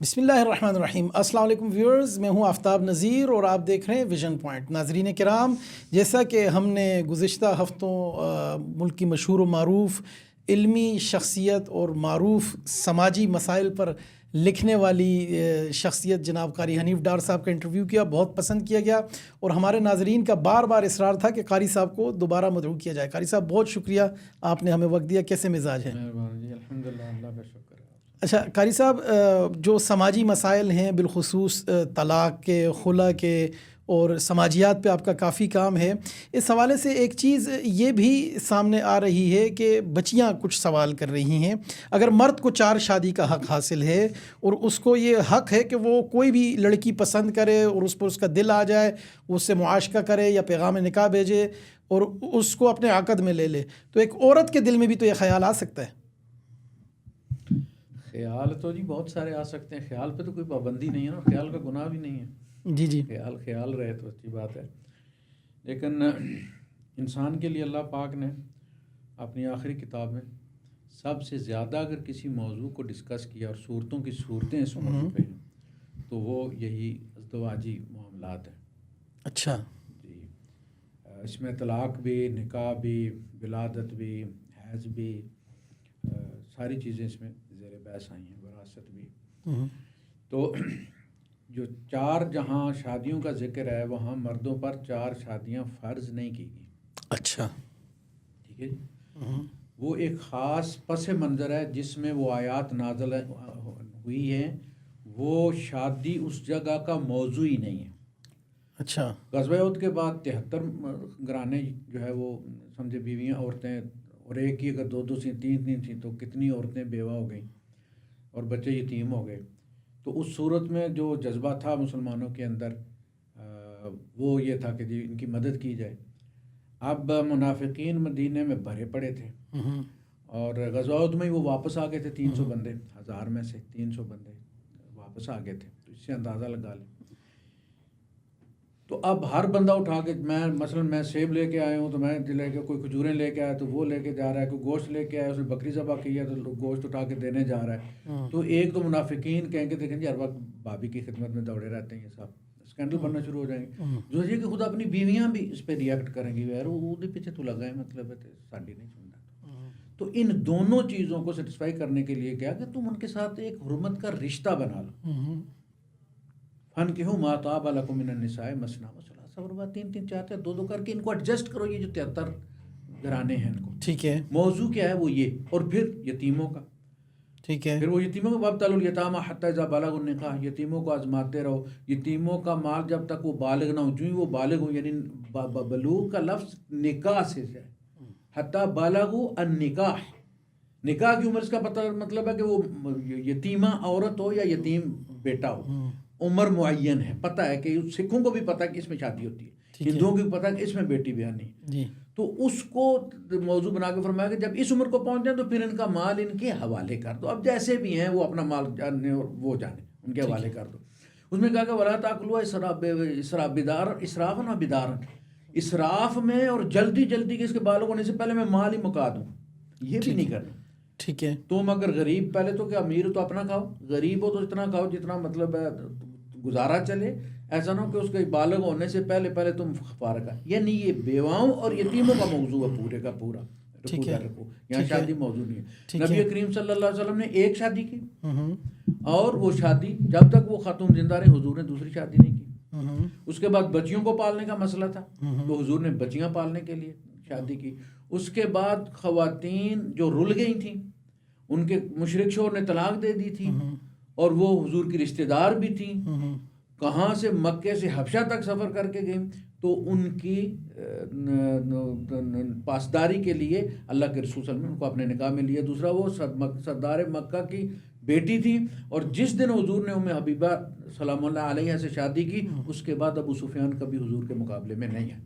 بسم اللہ الرحمن الرحیم۔ السلام علیکم ویورز، میں ہوں آفتاب نذیر اور آپ دیکھ رہے ہیں ویژن پوائنٹ۔ ناظرین کرام، جیسا کہ ہم نے گزشتہ ہفتوں ملک کی مشہور و معروف علمی شخصیت اور معروف سماجی مسائل پر لکھنے والی شخصیت جناب قاری حنیف ڈار صاحب کا انٹرویو کیا، بہت پسند کیا گیا اور ہمارے ناظرین کا بار بار اصرار تھا کہ قاری صاحب کو دوبارہ مدعو کیا جائے۔ قاری صاحب بہت شکریہ، آپ نے ہمیں وقت دیا۔ کیسے مزاج ہے؟ مہربانی جی، الحمدللہ، اللہ کا شکر ہے۔ اچھا قاری صاحب، جو سماجی مسائل ہیں بالخصوص طلاق کے، خلع کے اور سماجیات پہ آپ کا کافی کام ہے، اس حوالے سے ایک چیز یہ بھی سامنے آ رہی ہے کہ بچیاں کچھ سوال کر رہی ہیں، اگر مرد کو 4 شادی کا حق حاصل ہے اور اس کو یہ حق ہے کہ وہ کوئی بھی لڑکی پسند کرے اور اس پر اس کا دل آ جائے، اس سے معاشقہ کرے یا پیغام نکاح بھیجے اور اس کو اپنے عقد میں لے لے، تو ایک عورت کے دل میں بھی تو یہ خیال آ سکتا ہے؟ خیال تو جی بہت سارے آ سکتے ہیں، خیال پہ تو کوئی پابندی نہیں ہے نا، خیال کا گناہ بھی نہیں ہے۔ جی خیال رہے تو اچھی بات ہے، لیکن انسان کے لیے اللہ پاک نے اپنی آخری کتاب میں سب سے زیادہ اگر کسی موضوع کو ڈسکس کیا اور صورتوں کی صورتیں اس موضوع پہ ہیں تو وہ یہی ازدواجی معاملات ہیں۔ اچھا جی، اس میں طلاق بھی، نکاح بھی، ولادت بھی، حیض بھی، ساری چیزیں اس میں زیر بحث آئی ہیں، وراثت بھی۔ تو جو 4 جہاں شادیوں کا ذکر ہے وہاں مردوں پر 4 شادیاں فرض نہیں کی گئی۔ اچھا، ٹھیک ہے جی، وہ ایک خاص پس منظر ہے جس میں وہ آیات نازل ہوئی ہیں، وہ شادی اس جگہ کا موضوع ہی نہیں ہے۔ اچھا، غزوہ احد کے بعد 73 گھرانے جو ہے وہ سمجھے بیویاں، عورتیں، اور ایک ہی اگر 2 تھیں، 3 تھیں تو کتنی عورتیں بیوہ ہو گئیں اور بچے یتیم ہو گئے۔ تو اس صورت میں جو جذبہ تھا مسلمانوں کے اندر وہ یہ تھا کہ جی ان کی مدد کی جائے۔ اب منافقین مدینے میں بھرے پڑے تھے اور غزوہ احد میں ہی وہ واپس آ گئے تھے، 300 بندے، 1000 میں سے 300 بندے واپس آ گئے تھے، تو اس سے اندازہ لگا لیں۔ تو اب ہر بندہ اٹھا کے، میں سیب لے کے آیا ہوں تو میں لے کے، کوئی کھجوریں لے کے آیا تو وہ لے کے جا رہا ہے، کوئی گوشت لے کے آیا، اس نے بکری ذبح کی ہے تو گوشت اٹھا کے دینے جا رہا ہے۔ تو ایک دو منافقین کہیں گے دیکھیں جی ہر وقت بھابھی کی خدمت میں دوڑے رہتے ہیں، یہ سب اسکینڈل بننا شروع ہو جائیں گے۔ جو یہ کہ خود اپنی بیویاں بھی اس پہ ریئیکٹ کریں گی، یار وہ پیچھے تو لگا ہے، مطلب ہے ساڈی نہیں سننا۔ تو ان دونوں چیزوں کو سیٹسفائی کرنے کے لیے کیا کہ تم ان کے ساتھ ایک حرمت کا رشتہ بنا لو۔ فَانْكِحُوا مَا طَابَ لَكُم مِّنَ النِّسَاءِ مَثْنَىٰ وَثُلَاثَ، اور بات 3 4 2 کر کے ان کو ایڈجسٹ کرو۔ یہ جو 73 گھرانے ہیں ان کو، ٹھیک ہے، موضوع کیا ہے وہ یہ، اور پھر یتیموں کا، ٹھیک ہے، پھر وہ یتیموں کو وَابْتَلُوا الْيَتَامَىٰ حَتَّىٰ إِذَا بَلَغُوا النِّكَاحَ، یتیموں کو آزماتے رہو۔ یتیموں کا مال جب تک وہ بالغ نہ ہو، جو ہی وہ بالغ ہو، یعنی بلوغ کا لفظ نکاح سے ہے، حتیٰ بالغوا النکاح، نکاح کی عمر اس کا مطلب ہے کہ وہ یتیمہ عورت ہو یا یتیم بیٹا ہو، عمر معین ہے، پتہ ہے کہ سکھوں کو بھی پتہ ہے کہ اس میں شادی ہوتی ہے، ہندوؤں کو بھی پتہ ہے کہ اس میں بیٹی بیان نہیں، تو اس کو موضوع بنا کے فرمایا کہ جب اس عمر کو پہنچ جائیں تو پھر ان کا مال ان کے حوالے کر دو۔ اب جیسے بھی ہیں وہ اپنا مال جانے اور وہ جانے، ان کے حوالے کر دو۔ اس میں کہا کہ وَلَا تَأْكُلُوهَا إِسْرَافًا وَبِدَارًا، اسراف میں اور جلدی کے اس کے بالغ ہونے سے پہلے میں مال ہی مکا دوں، یہ بھی نہیں کرنا۔ ٹھیک ہے، تم اگر غریب، پہلے تو کہ امیر ہو تو اپنا کھاؤ، غریب ہو تو اتنا کھاؤ جتنا مطلب ہے گزارا چلے، ایسا نہ ہو کہ اس کے بالغ ہونے سے پہلے تم فارغ ہے۔ یعنی یہ بیواؤں اور یتیموں کا موضوع ہے پورے کا پورا، یہاں شادی موضوع نہیں ہے۔ نبی کریم صلی اللہ علیہ وسلم نے ایک شادی کی اور وہ شادی جب تک وہ خاتون زندہ رہے حضور نے دوسری شادی نہیں کی۔ اس کے بعد بچیوں کو پالنے کا مسئلہ تھا تو حضور نے بچیاں پالنے کے لیے شادی کی۔ اس کے بعد خواتین جو رل گئی تھیں، ان کے مشرک شوہر نے طلاق دے دی تھی اور وہ حضور کی رشتہ دار بھی تھیں، کہاں سے، مکے سے حبشہ تک سفر کر کے گئیں، تو ان کی پاسداری کے لیے اللہ کے رسول صلی اللہ علیہ وسلم نے ان کو اپنے نکاح میں لیا۔ دوسرا وہ سردار مکہ کی بیٹی تھی، اور جس دن حضور نے ام حبیبہ سلام اللہ علیہ سے شادی کی، اس کے بعد ابو سفیان کبھی حضور کے مقابلے میں نہیں ہے،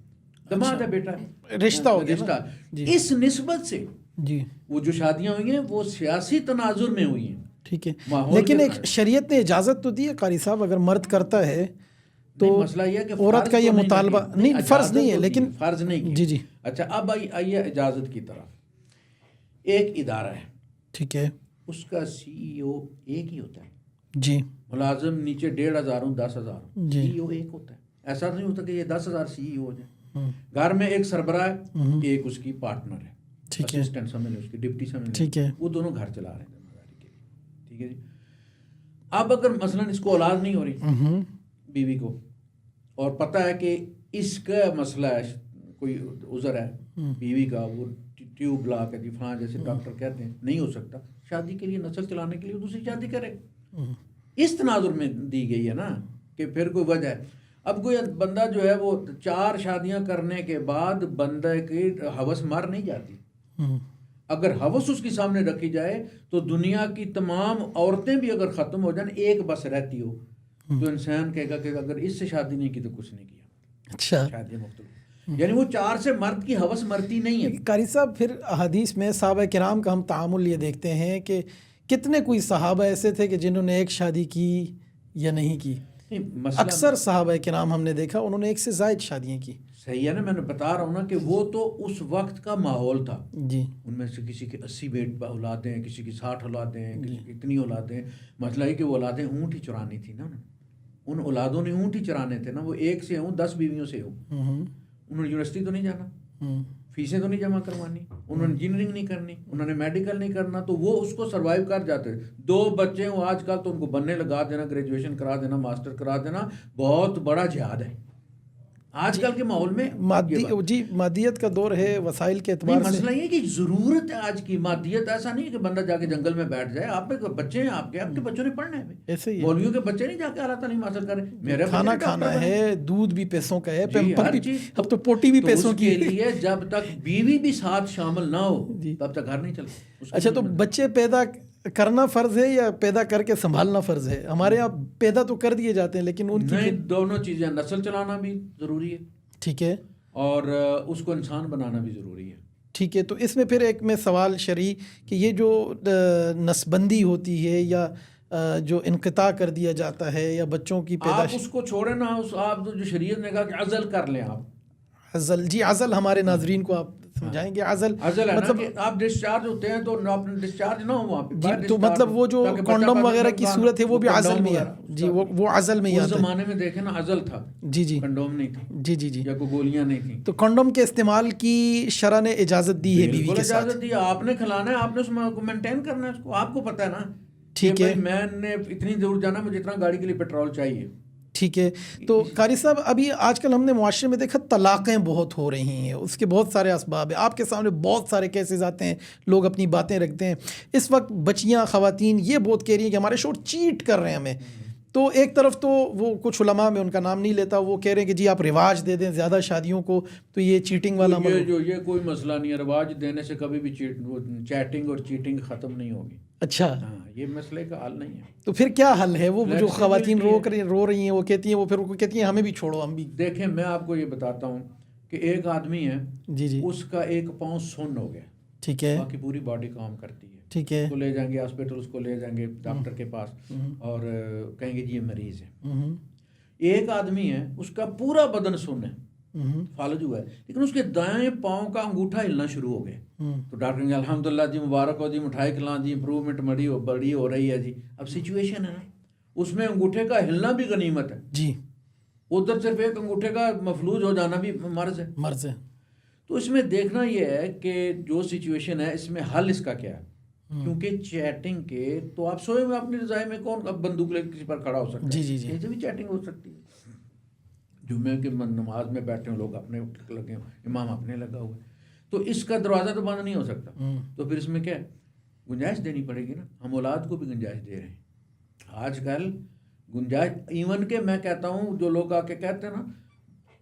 دماد ہے، بیٹا ہے، رشتہ ہو گیا۔ اس نسبت سے جی وہ جو شادیاں ہوئی ہیں وہ سیاسی تناظر میں ہوئی ہیں، ٹھیک ہے، لیکن ایک شریعت نے اجازت تو دی ہے قاری صاحب، اگر مرد کرتا ہے تو مسئلہ یہ ہے کہ عورت کا یہ مطالبہ نہیں، فرض نہیں ہے، لیکن فرض نہیں، جی جی اچھا اب آئیے اجازت کی طرف۔ ایک ادارہ ہے، ٹھیک ہے، اس کا CEO ایک ہی ہوتا ہے، جی، ملازم نیچے 1,500 ہوں 10,000 ہوں، سی ای او ایک ہوتا ہے. ایسا نہیں ہوتا کہ یہ 10,000 سی ای او ہو جائے. گھر میں ایک سربراہ ہے، ایک اس کی پارٹنر ہے، اسسٹنٹ سمجھ لیں، اس کی ڈپٹی سمجھ لیں، وہ دونوں گھر چلا رہے ہیں ذمہ داری کے لیے. ٹھیک ہے جی. اب اگر مثلاً اس کو اولاد نہیں ہو رہی بیوی کو، اور پتہ ہے کہ اس کا مسئلہ ہے، کوئی عذر ہے بیوی کا، وہ ٹیوب بلاک ہے جی فلاں جیسے ڈاکٹر کہتے ہیں نہیں ہو سکتا، شادی کے لیے نسل چلانے کے لیے دوسری شادی کرے. اس تناظر میں دی گئی ہے نا کہ پھر کوئی وجہ ہے. اب کوئی بندہ جو ہے وہ 4 شادیاں کرنے کے بعد بندہ کی ہوس مر نہیں جاتی. اگر ہوس اس کے سامنے رکھی جائے تو دنیا کی تمام عورتیں بھی اگر ختم ہو جائیں، ایک بس رہتی ہو، تو انسان کہے گا کہ اگر اس سے شادی نہیں کی تو کچھ نہیں کیا. اچھا، شادیاں مختلف، یعنی وہ 4 سے مرد کی ہوس مرتی نہیں ہے. قاری صاحب پھر حدیث میں صحابہ کرام کا ہم تعامل یہ دیکھتے ہیں کہ کتنے کوئی صحابہ ایسے تھے کہ جنہوں نے ایک شادی کی یا نہیں کی. اکثر صحابہ کرام ہم نے دیکھا انہوں نے ایک سے زائد شادیاں کی. صحیح ہے نا، میں نے بتا رہا ہوں نا کہ وہ تو اس وقت کا ماحول تھا جی. ان میں سے کسی کے 80 اولادیں ہیں، کسی کی 60 اولادیں ہیں، کسی کی اتنی اولادیں. مسئلہ یہ کہ وہ اولادیں اونٹ ہی چرانی تھی نا، ان اولادوں نے اونٹ ہی چرانے تھے نا. وہ ایک سے ہوں 10 بیویوں سے ہوں، انہوں نے یونیورسٹی تو نہیں جانا، فیسیں تو نہیں جمع کروانی، انہوں نے انجینئرنگ نہیں کرنی، انہوں نے میڈیکل نہیں کرنا، تو وہ اس کو سروائیو کر جاتے. 2 بچے ہوں آج کل تو ان کو بننے لگا دینا، گریجویشن کرا دینا، ماسٹر کرا دینا، بہت بڑا جہاد ہے آج کل کے ماحول میں. مادیت کا دور ہے، وسائل کے اعتبار سے. مسئلہ یہ کہ ضرورت ہے آج کی مادیت. ایسا نہیں کہ بندہ جا کے جنگل میں بیٹھ جائے. آپ کے بچے ہیں، آپ کے بچوں نے پڑھنا ہے. ایسے ہی مولویوں کے بچے نہیں جا کے اعلیٰ تعلیم حاصل کریں. میرے کھانا کھانا ہے، دودھ بھی پیسوں کا ہے، پیمپر بھی، اب تو پوٹی بھی پیسوں کی لیے. جب تک بیوی بھی ساتھ شامل نہ ہو تب تک گھر نہیں چلتا. اچھا، تو بچے پیدا کرنا فرض ہے یا پیدا کر کے سنبھالنا فرض ہے؟ ہمارے یہاں پیدا تو کر دیے جاتے ہیں لیکن ان کی دونوں چیزیں، نسل چلانا بھی ضروری ہے، ٹھیک ہے، اور اس کو انسان بنانا بھی ضروری ہے. ٹھیک ہے. تو اس میں پھر ایک میں سوال شرعی کہ یہ جو نسبندی ہوتی ہے یا جو انقطاع کر دیا جاتا ہے یا بچوں کی پیدائش، آپ اس کو چھوڑیں نا. آپ جو شریعت نے کہا کہ عزل کر لیں. آپ عزل، جی عزل ہمارے ناظرین کو آپ سمجھائیں گے. عزل مطلب کہ آپ ڈسچارج ہوتے ہیں تو آپ ڈسچارج نہ ہو وہاں پہ، تو مطلب وہ جو کنڈوم وغیرہ کی صورت ہے وہ بھی عزل میں ہے. جی، وہ عزل میں ہی آتا ہے. اس زمانے میں دیکھیں نا عزل تھا، جی جی، کنڈوم نہیں تھی، جی جی جی، یا کوئی گولیاں نہیں تھیں. تو کنڈوم کے استعمال کی شرع نے اجازت دی ہے بیوی کے ساتھ. اجازت دی. آپ نے کھلانا ہے، آپ نے اس میں مینٹین کرنا ہے اس کو. آپ کو پتہ ہے نا، ٹھیک ہے، میں نے اتنی دور جانا، مجھے اتنا گاڑی کے لیے پیٹرول چاہیے. ٹھیک ہے. تو قاری صاحب ابھی آج کل ہم نے معاشرے میں دیکھا طلاقیں بہت ہو رہی ہیں، اس کے بہت سارے اسباب ہیں. آپ کے سامنے بہت سارے کیسز آتے ہیں، لوگ اپنی باتیں رکھتے ہیں. اس وقت بچیاں، خواتین یہ بہت کہہ رہی ہیں کہ ہمارے شوہر چیٹ کر رہے ہیں ہمیں. تو ایک طرف تو وہ کچھ علماء، میں ان کا نام نہیں لیتا، وہ کہہ رہے ہیں کہ جی آپ رواج دے دیں زیادہ شادیوں کو تو یہ چیٹنگ والا یہ کوئی مسئلہ نہیں ہے. رواج دینے سے کبھی بھی چیٹنگ اور چیٹنگ ختم نہیں ہوگی. اچھا، یہ مسئلے کا حل نہیں ہے. تو پھر کیا حل ہے؟ وہ جو خواتین رو رہی ہیں، وہ کہتی ہیں، وہ پھر کہتی ہیں ہمیں بھی چھوڑو، ہم بھی. دیکھیں میں آپ کو یہ بتاتا ہوں کہ ایک آدمی ہے، جی جی، اس کا 1 پاؤں سن ہو گیا، ٹھیک ہے، باقی پوری باڈی کام کرتی ہے، ٹھیک ہے. اس کو لے جائیں گے ہاسپٹل، اس کو لے جائیں گے ڈاکٹر کے پاس اور کہیں گے جی یہ مریض ہے. ایک آدمی ہے، اس کا پورا بدن سن ہے، فالج ہوا ہے، لیکن اس کے دائیں پاؤں کا انگوٹھا ہلنا شروع ہو گیا. تو ڈاکٹر نے الحمدللہ جی مبارک ہو جی، مٹھائی کھلائیں جی، امپروومنٹ بڑی ہو رہی ہے جی. اب سچویشن ہے نا، اس میں انگوٹھے کا ہلنا بھی غنیمت ہے جی، ادھر صرف ایک انگوٹھے کا مفلوج ہو جانا بھی مرض ہے. تو اس میں دیکھنا یہ ہے کہ جو سچویشن ہے اس میں حل اس کا کیا ہے. کیونکہ چیٹنگ کے تو آپ سوئے میں اپنی رضائی میں کون اب بندوق لے کسی پر کھڑا ہو سکتا ہے؟ جی جی جی، ایسے بھی چیٹنگ ہو سکتی ہے. جمعے کے نماز میں بیٹھے ہیں لوگ، اپنے لگے ہوں، امام اپنے لگا ہوا ہے، تو اس کا دروازہ تو بند نہیں ہو سکتا. تو پھر اس میں کیا گنجائش دینی پڑے گی نا. ہم اولاد کو بھی گنجائش دے رہے ہیں آج کل. گنجائش ایون کہ میں کہتا ہوں جو لوگ آ کے کہتے ہیں نا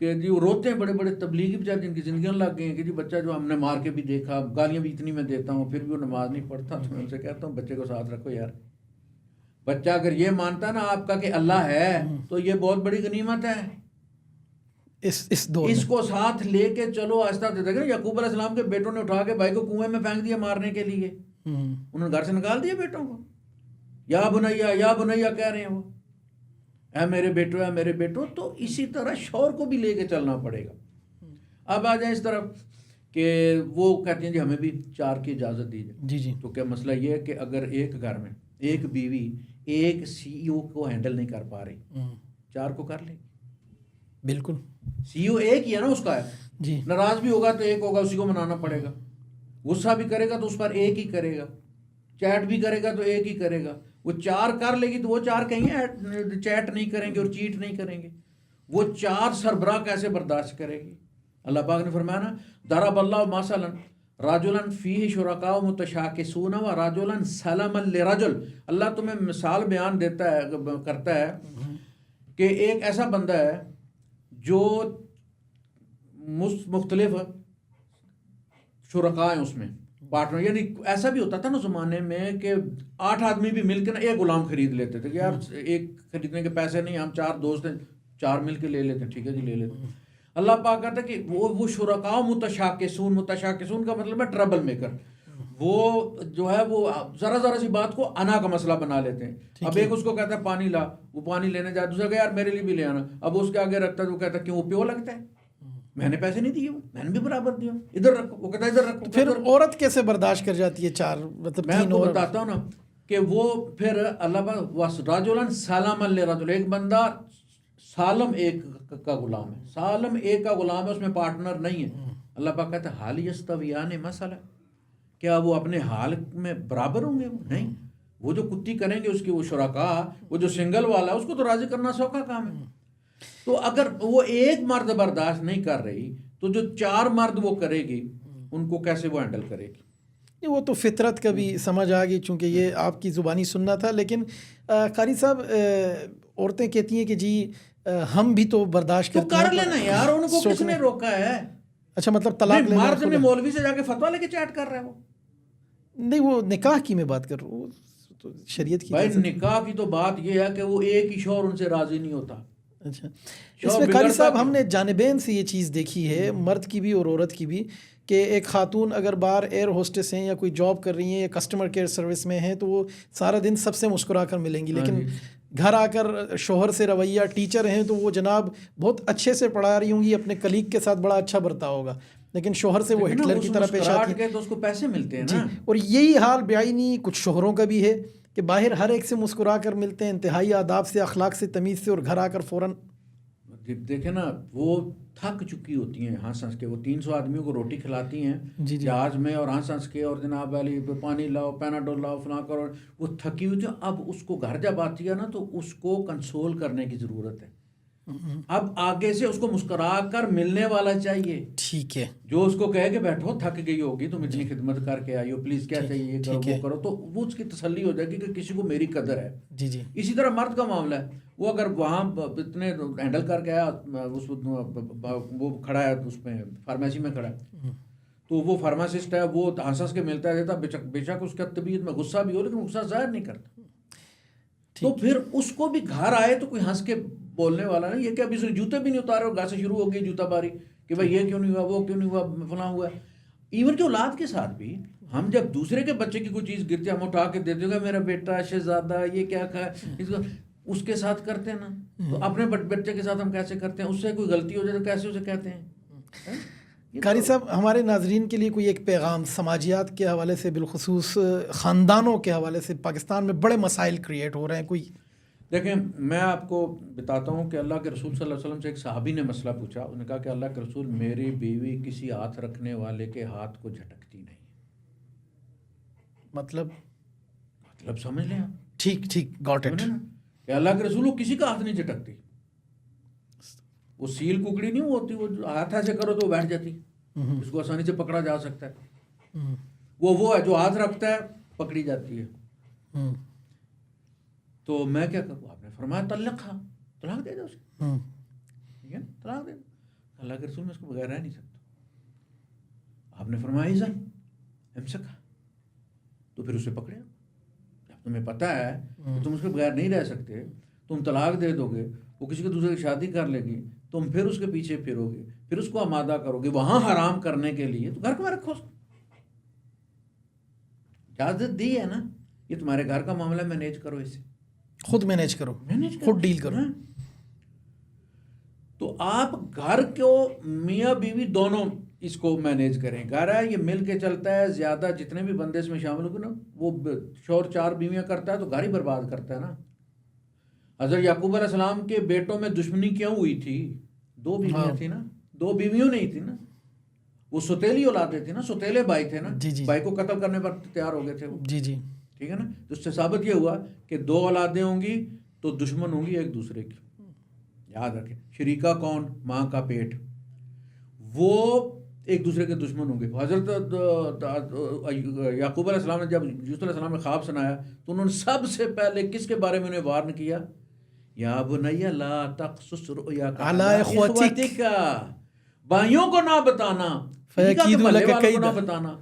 کہ جی وہ روتے ہیں، بڑے بڑے تبلیغی بچارے جن کی زندگیاں لگ گئی ہیں کہ جی بچہ جو ہم نے مار کے بھی دیکھا، گالیاں بھی اتنی میں دیتا ہوں، پھر بھی وہ نماز نہیں پڑھتا. تو میں ان سے کہتا ہوں بچے کو ساتھ رکھو یار. بچہ اگر یہ مانتا نا آپ کا کہ اللہ ہے تو یہ بہت بڑی غنیمت ہے. اس کو ساتھ لے کے چلو. آہستہ دیکھیں یعقوب علیہ السلام کے بیٹوں نے اٹھا کے بھائی کو کنویں میں پھینک دیا مارنے کے لیے. انہوں نے گھر سے نکال دیا بیٹوں کو. یا بنیا یا بنیا کہہ رہے ہیں وہ، اے میرے بیٹو اے میرے بیٹو. تو اسی طرح شوہر کو بھی لے کے چلنا پڑے گا. اب آ جائیں اس طرف کہ وہ کہتے ہیں جی ہمیں بھی 4 کی اجازت دی جائے. جی جی. تو کیا مسئلہ یہ ہے کہ اگر ایک گھر میں ایک بیوی ایک CEO کو ہینڈل نہیں کر پا رہی، 4 کو کر لے گی. بالکل. CEO ایک ہی ہے نا اس کا ہے جی. ناراض بھی ہوگا تو ایک ہوگا، اسی کو منانا پڑے گا. غصہ بھی کرے گا تو اس پر ایک ہی کرے گا. چیٹ بھی کرے گا تو ایک ہی کرے گا. وہ 4 کر لے گی تو وہ 4 کہیں چیٹ نہیں کریں گے اور چیٹ نہیں کریں گے. وہ 4 سربراہ کیسے برداشت کرے گی؟ اللہ پاک نے فرمایا نا ضرب اللہ مثلا رجلا فیہ شرکاء متشاکسون ورجلا سلما لرجل. اللہ تمہیں مثال بیان دیتا ہے کرتا ہے کہ ایک ایسا بندہ ہے جو مختلف شرکاء ہیں، اس میں پارٹنر. یعنی ایسا بھی ہوتا تھا نا زمانے میں کہ 8 آدمی بھی مل کے نا ایک غلام خرید لیتے تھے کہ یار ایک خریدنے کے پیسے نہیں، ہم 4 دوست ہیں 4 مل کے لے لیتے ہیں. ٹھیک ہے جی لے لیتے ہیں. اللہ پاک کہتا ہے کہ وہ شرکاء متشاکسون کا مطلب ہے ٹربل میکر. وہ جو ہے وہ ذرا سی بات کو انا کا مسئلہ بنا لیتے ہیں. اب ایک اس کو کہتا ہے پانی لا، وہ پانی لینے جائے، دوسرا کہ یار میرے لیے بھی لے آنا. اب اس کے آگے رکھتا ہے، وہ کہتا ہے کیوں، وہ پیو لگتا ہے، میں نے پیسے نہیں دیے، میں نے بھی برابر دیا، ادھر رکھو. وہ کہتا ہے ادھر رکھو. پھر عورت کیسے برداشت کر جاتی ہے 4 مطلب میں آپ کو بتاتا ہوں نا کہ وہ پھر اللہ پاک رجلا سالما لرجل، ایک بندہ سالم ایک کا غلام ہے، سالم ایک کا غلام ہے، اس میں پارٹنر نہیں ہے. اللہ پاک کہتا ہے حال یستویان مسئلہ، کیا وہ اپنے حال میں برابر ہوں گے؟ وہ نہیں. وہ جو کتی کریں گے اس کی وہ شرکاء، وہ جو سنگل والا ہے اس کو تو راضی کرنا سوکھا کام ہے. تو اگر وہ ایک مرد برداشت نہیں کر رہی تو جو 4 مرد وہ کرے گی ان کو کیسے وہ ہینڈل کرے گی؟ وہ تو فطرت کا بھی سمجھ آ گئی، چونکہ یہ آپ کی زبانی سننا تھا. لیکن قاری صاحب عورتیں کہتی ہیں کہ جی ہم بھی تو برداشت کرتے ہیں. تو کر لینا یار، ان کو کس نے روکا ہے؟ اچھا مطلب طلاق لینا. مرد میں مولوی سے جا کے فتویٰ لے کے چیٹ کر رہا ہے وہ نہیں، وہ نکاح کی میں بات کر رہا ہوں، تو شریعت کی. بھائی نکاح کی تو بات یہ ہے کہ وہ ایک ہی شوہر ان سے راضی نہیں ہوتا. اچھا اس میں قاری صاحب ہم نے جانبین سے یہ چیز دیکھی ہے، مرد کی بھی اور عورت کی بھی، کہ ایک خاتون اگر باہر ایئر ہوسٹس ہیں یا کوئی جاب کر رہی ہیں یا کسٹمر کیئر سروس میں ہیں تو وہ سارا دن سب سے مسکرا کر ملیں گی، لیکن گھر آ کر شوہر سے رویہ، ٹیچر ہیں تو وہ جناب بہت اچھے سے پڑھا رہی ہوں گی، اپنے کلیگ کے ساتھ بڑا اچھا برتا ہوگا، لیکن شوہر سے وہ ہٹلر کی طرح پیش آتی ہے تو اس کو پیسے ملتے ہیں نا. اور یہی حال بیائی کچھ شوہروں کا بھی ہے کہ باہر ہر ایک سے مسکرا کر ملتے ہیں، انتہائی آداب سے، اخلاق سے، تمیز سے، اور گھر آ کر فوراً دیکھیں نا وہ تھک چکی ہوتی ہیں ہنس ہنس کے. وہ 300 آدمیوں کو روٹی کھلاتی ہیں جہاز میں اور ہنس ہنس کے، اور جناب علی پانی لاؤ، پیناڈول لاؤ، فلاں کرو. وہ تھکی ہوئی تھی. اب اس کو گھر جب آتی ہے نا تو اس کو کنسول کرنے کی ضرورت ہے. اب آگے سے اس کو مسکرا کر ملنے والا چاہیے، ٹھیک ہے، جو اس کو کہے کہ بیٹھو تھک گئی ہوگی، تم اتنی خدمت کر کے آئی ہو، پلیز کیا چاہیے یہ کرو وہ کرو، تو وہ اس کی تسلی ہو جائے گی کہ کسی کو میری قدر ہے. جی جی. اسی طرح مرد کا معاملہ ہے. وہ اگر وہاں اتنے ہینڈل کر کے آیا، وہ کھڑا ہے اس میں فارمیسی میں کھڑا ہے، تو وہ فارماسسٹ ہے، وہ ہنس ہنس کے ملتا ہے دیتا، بے شک اس کا طبیعت میں غصہ بھی ہو لیکن غصہ ظاہر نہیں کرتا. تو پھر اس کو بھی گھر آئے تو کوئی ہنس کے بولنے والا نہیں. یہ کہ ابھی اس نے جوتے بھی نہیں اتارے اور گھر سے شروع ہو گئی جوتا باری کہ بھائی یہ کیوں نہیں ہوا، وہ کیوں نہیں ہوا، فلاں ہوا. ایون کہ اولاد کے ساتھ بھی ہم جب دوسرے کے بچے کی کوئی چیز گرتی ہے ہم اٹھا کے دیتے ہیں کہ میرا بیٹا شہزادہ یہ کیا کہا، اس کے ساتھ کرتے ہیں نا. تو اپنے بچے کے ساتھ ہم کیسے کرتے ہیں؟ اس سے کوئی غلطی ہو جائے تو کیسے اسے کہتے ہیں؟ قاری صاحب ہمارے ناظرین کے لیے کوئی ایک پیغام سماجیات کے حوالے سے، بالخصوص خاندانوں کے حوالے سے پاکستان میں بڑے مسائل کریٹ ہو رہے ہیں، کوئی؟ دیکھیں میں آپ کو بتاتا ہوں کہ اللہ کے رسول صلی اللہ علیہ وسلم سے ایک صحابی نے مسئلہ پوچھا. انہوں نے کہا کہ اللہ کے رسول میری بیوی کسی ہاتھ رکھنے والے کے ہاتھ کو جھٹکتی نہیں. مطلب سمجھ لیں آپ. ٹھیک گاٹ اٹ. کہ اللہ کے رسول وہ کسی کا ہاتھ نہیں جھٹکتی. وہ سیل ککڑی نہیں ہوتی، وہ ہاتھ ایسے کرو تو وہ بیٹھ جاتی، اس کو آسانی سے پکڑا جا سکتا ہے. وہ ہے جو ہاتھ رکھتا ہے پکڑی جاتی ہے. تو میں کیا کروں؟ آپ نے فرمایا طلاق دے دو اسے. ٹھیک ہے، طلاق دے دو. اللہ کے رسول میں اس کو بغیر رہ نہیں سکتا. آپ نے فرمایا ایزن امسک، تو پھر اسے پکڑے. جب تمہیں پتہ ہے کہ تم اس کے بغیر نہیں رہ سکتے، تم طلاق دے دو گے، وہ کسی کے دوسرے کی شادی کر لے گی، تم پھر اس کے پیچھے پھرو گے، پھر اس کو آمادہ کرو گے وہاں حرام کرنے کے لیے، تو گھر میں رکھو اس کو. اجازت دی ہے نا، یہ تمہارے گھر کا معاملہ، مینیج کرو اسے، خود مینیج کرو، خود ڈیل کرو. تو آپ گھر کو میاں بیوی دونوں اس کو مینیج کریں. کہہ رہا ہے یہ مل کے چلتا ہے, زیادہ جتنے بھی بندے اس میں شامل ہو نا, وہ شوہر 4 بیویاں کرتا ہے تو گھر ہی برباد کرتا ہے نا. حضرت یعقوب علیہ السلام کے بیٹوں میں دشمنی کیوں ہوئی تھی؟ 2 بیویاں تھیں نا, 2 بیویوں نہیں تھی نا, وہ ستیلی اولادیں تھیں نا, ستیلے بھائی تھے نا, بھائی کو قتل کرنے پر تیار ہو گئے تھے وہ. جی جی ٹھیک ہے نا. تو اس سے ثابت یہ ہوا کہ 2 اولادیں ہوں گی تو دشمن ہوں گی ایک دوسرے کی. یاد رکھیں, شریکہ کون؟ ماں کا پیٹ, وہ ایک دوسرے کے دشمن ہوں گے. حضرت یعقوب علیہ السلام نے جب یوسف علیہ السلام نے خواب سنایا تو انہوں نے سب سے پہلے کس کے بارے میں انہیں وارن کیا؟ یا بنی لا تقصص رؤیاک علی اخوتک, بھائیوں کو نہ بتانا, فیکیدوا لک کیدا, بتانا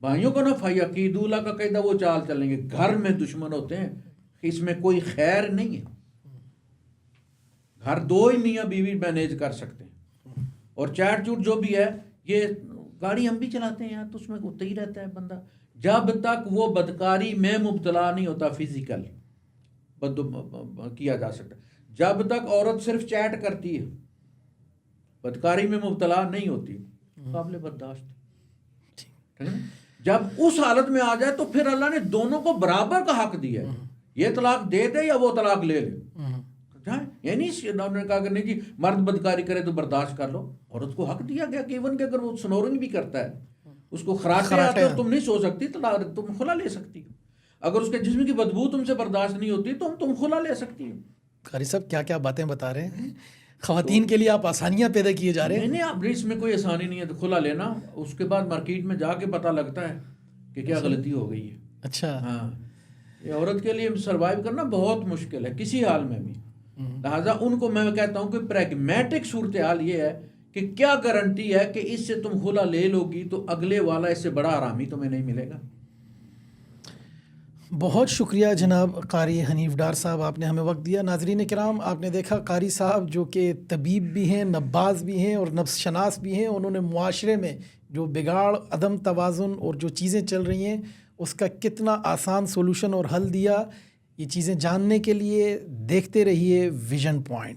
بھائیوں کو نہ, فیکیدوا لک کیدا, وہ چال چلیں گے. گھر میں دشمن ہوتے ہیں, اس میں کوئی خیر نہیں ہے. گھر 2 ہی میاں بیوی مینیج کر سکتے ہیں. اور چیٹ چوٹ جو بھی ہے, یہ گاڑی ہم بھی چلاتے ہیں تو اس میں ہوتا ہی رہتا ہے بندہ, جب تک وہ بدکاری میں مبتلا نہیں ہوتا, فزیکل کیا جا سکتا. جب تک عورت صرف چیٹ کرتی ہے, بدکاری میں مبتلا نہیں ہوتی, قابل برداشت. جب اس حالت میں آ جائے تو پھر اللہ نے دونوں کو برابر کا حق دیا ہے, یہ طلاق دے دے یا وہ طلاق لے لے. یعنی انہوں نے کہا کہ نہیں جی مرد بدکاری کرے تو برداشت کر لو. عورت کو حق دیا گیا کہ ایون کہ اگر وہ سنورنگ بھی کرتا ہے, اس کو خراٹے آتے اور تم نہیں سو سکتی تو تم خلا لے سکتی ہو. اگر اس کے جسم کی بدبو تم سے برداشت نہیں ہوتی تو تم خلا لے سکتی ہو. قاری صاحب کیا کیا باتیں بتا رہے ہیں, خواتین کے لیے آپ آسانیاں پیدا کیے جا رہے ہیں. نہیں, اب اس میں کوئی آسانی نہیں ہے. تو کھلا لینا, اس کے بعد مارکیٹ میں جا کے پتہ لگتا ہے کہ کیا غلطی ہو گئی ہے. اچھا, ہاں, یہ عورت کے لیے سروائیو کرنا بہت مشکل ہے کسی حال میں بھی. لہٰذا ان کو میں کہتا ہوں کہ پریگمیٹک صورتحال یہ ہے کہ کیا گارنٹی ہے کہ اس سے تم خلا لے لو گی تو اگلے والا اس سے بڑا حرامی تمہیں نہیں ملے گا. بہت شکریہ جناب قاری حنیف ڈار صاحب, آپ نے ہمیں وقت دیا. ناظرین کرام, آپ نے دیکھا قاری صاحب جو کہ طبیب بھی ہیں, نباز بھی ہیں اور نفس شناس بھی ہیں, انہوں نے معاشرے میں جو بگاڑ, عدم توازن اور جو چیزیں چل رہی ہیں اس کا کتنا آسان سولوشن اور حل دیا. یہ چیزیں جاننے کے لیے دیکھتے رہیے ویژن پوائنٹ.